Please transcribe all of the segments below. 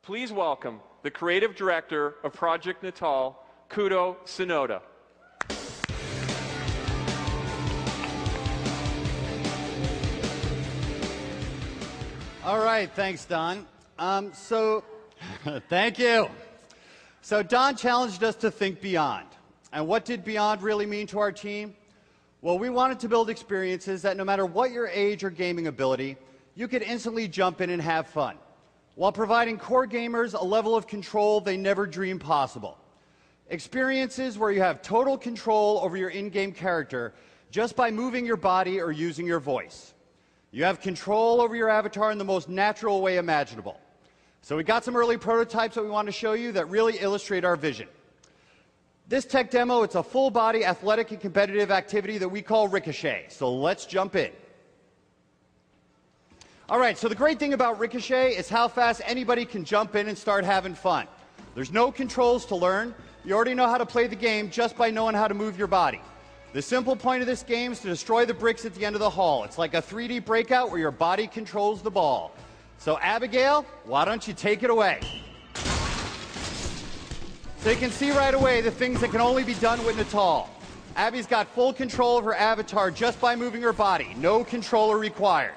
Please welcome the creative director of Project Natal, Kudo Sonoda. All right, thanks, Don. Thank you. So Don challenged us to think beyond. And what did beyond really mean to our team? Well, we wanted to build experiences that no matter what your age or gaming ability, you could instantly jump in and have fun, while providing core gamers a level of control they never dreamed possible. Experiences where you have total control over your in-game character just by moving your body or using your voice. You have control over your avatar in the most natural way imaginable. So we got some early prototypes that we want to show you that really illustrate our vision. This tech demo, it's a full-body athletic and competitive activity that we call Ricochet. So let's jump in. All right, so the great thing about Ricochet is how fast anybody can jump in and start having fun. There's no controls to learn. You already know how to play the game just by knowing how to move your body. The simple point of this game is to destroy the bricks at the end of the hall. It's like a 3D breakout where your body controls the ball. So Abigail, why don't you take it away? So you can see right away the things that can only be done with Natal. Abby's got full control of her avatar just by moving her body. No controller required.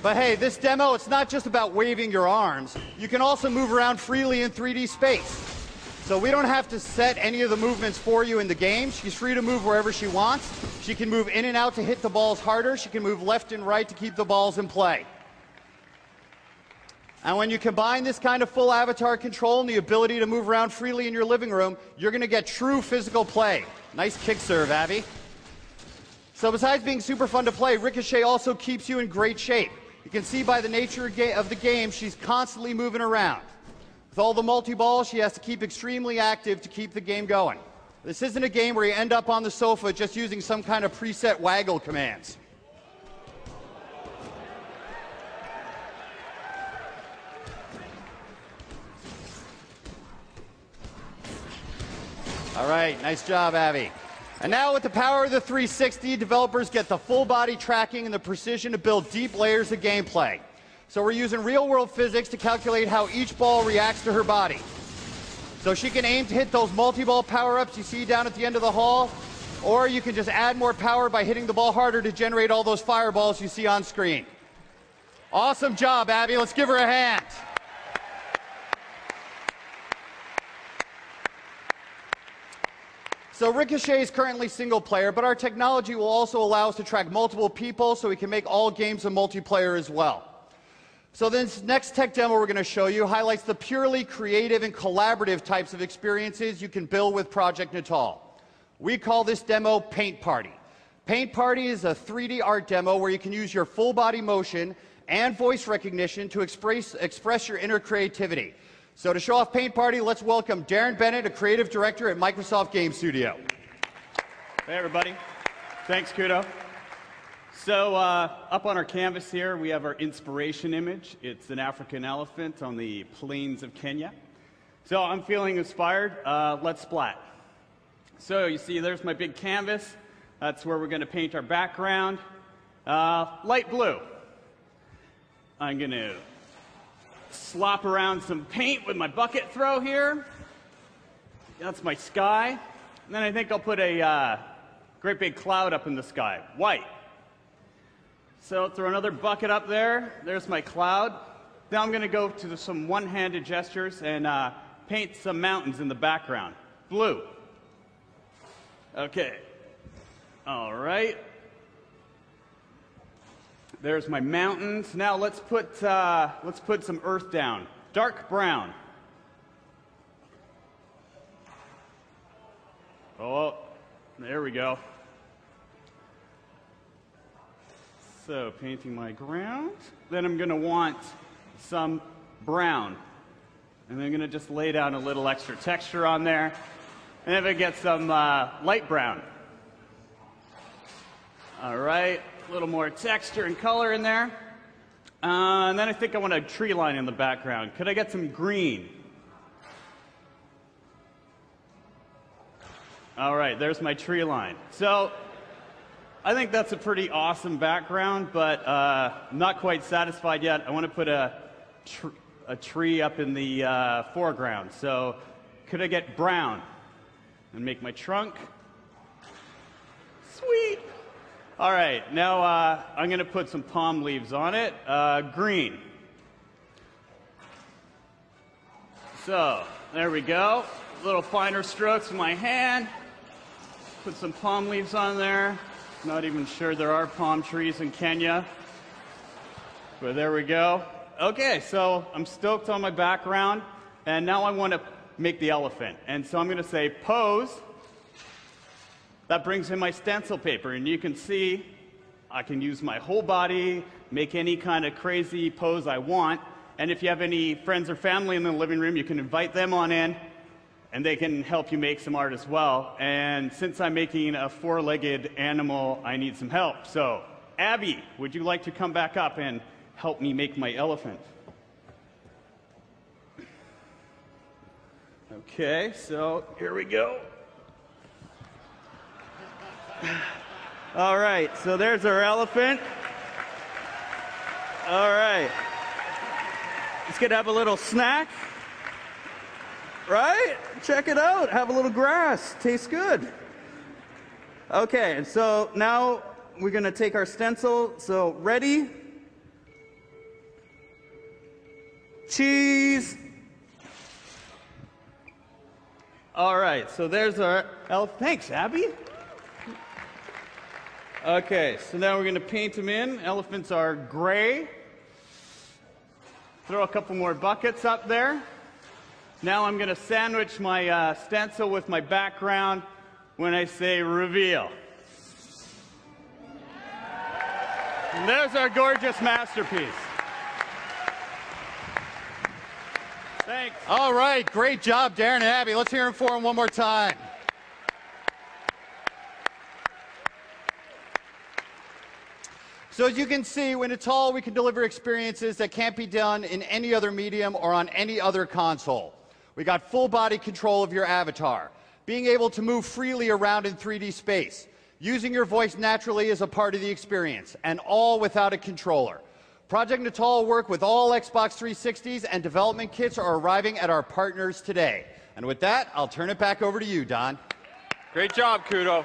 But hey, this demo, it's not just about waving your arms. You can also move around freely in 3D space. So we don't have to set any of the movements for you in the game. She's free to move wherever she wants. She can move in and out to hit the balls harder. She can move left and right to keep the balls in play. And when you combine this kind of full avatar control and the ability to move around freely in your living room, you're going to get true physical play. Nice kick serve, Abby. So besides being super fun to play, Ricochet also keeps you in great shape. You can see by the nature of the game, she's constantly moving around. With all the multi-balls, she has to keep extremely active to keep the game going. This isn't a game where you end up on the sofa just using some kind of preset waggle commands. All right, nice job, Abby. And now with the power of the 360, developers get the full body tracking and the precision to build deep layers of gameplay. So we're using real-world physics to calculate how each ball reacts to her body. So she can aim to hit those multi-ball power-ups you see down at the end of the hall, or you can just add more power by hitting the ball harder to generate all those fireballs you see on screen. Awesome job, Abby. Let's give her a hand. So Ricochet is currently single player, but our technology will also allow us to track multiple people so we can make all games a multiplayer as well. So this next tech demo we're going to show you highlights the purely creative and collaborative types of experiences you can build with Project Natal. We call this demo Paint Party. Paint Party is a 3D art demo where you can use your full body motion and voice recognition to express your inner creativity. So to show off Paint Party, let's welcome Darren Bennett, a creative director at Microsoft Game Studio. Hey everybody, thanks Kudo. So up on our canvas here, we have our inspiration image. It's an African elephant on the plains of Kenya. So I'm feeling inspired. Let's splat. So you see, there's my big canvas. That's where we're going to paint our background. Light blue. I'm going to slop around some paint with my bucket throw here. That's my sky. And then I think I'll put a great big cloud up in the sky. White. So throw another bucket up there. There's my cloud. Now I'm going to go to some one-handed gestures and paint some mountains in the background. Blue. Okay. All right. There's my mountains. Now let's put some earth down. Dark brown. Oh, there we go. So painting my ground. Then I'm going to want some brown. And I'm going to just lay down a little extra texture on there. And then I get some light brown. All right, a little more texture and color in there. And then I think I want a tree line in the background. Could I get some green? All right, there's my tree line. So I think that's a pretty awesome background, but not quite satisfied yet. I want to put a tree up in the foreground. So could I get brown and make my trunk? Sweet. All right, now I'm going to put some palm leaves on it. Green. So there we go. Little finer strokes with my hand. Put some palm leaves on there. Not even sure there are palm trees in Kenya. But there we go. Okay, so I'm stoked on my background. And now I want to make the elephant. And so I'm going to say pose. That brings in my stencil paper. And you can see I can use my whole body, make any kind of crazy pose I want. And if you have any friends or family in the living room, you can invite them on in. And they can help you make some art as well. And since I'm making a four-legged animal, I need some help. So, Abby, would you like to come back up and help me make my elephant? Okay, so here we go. All right, so there's our elephant. All right. Let's get to have a little snack. Right? Check it out. Have a little grass. Tastes good. Okay, and so now we're going to take our stencil. So ready? Cheese. All right, so there's our elephant. Thanks, Abby. Okay, so now we're going to paint them in. Elephants are gray. Throw a couple more buckets up there. Now I'm going to sandwich my stencil with my background when I say reveal. And there's our gorgeous masterpiece. Thanks. All right, great job, Darren and Abby. Let's hear them for them one more time. So as you can see, when Natal, we can deliver experiences that can't be done in any other medium or on any other console. We got full body control of your avatar, being able to move freely around in 3D space, using your voice naturally as a part of the experience, and all without a controller. Project Natal will work with all Xbox 360s, and development kits are arriving at our partners today. And with that, I'll turn it back over to you, Don. Great job, Kudo.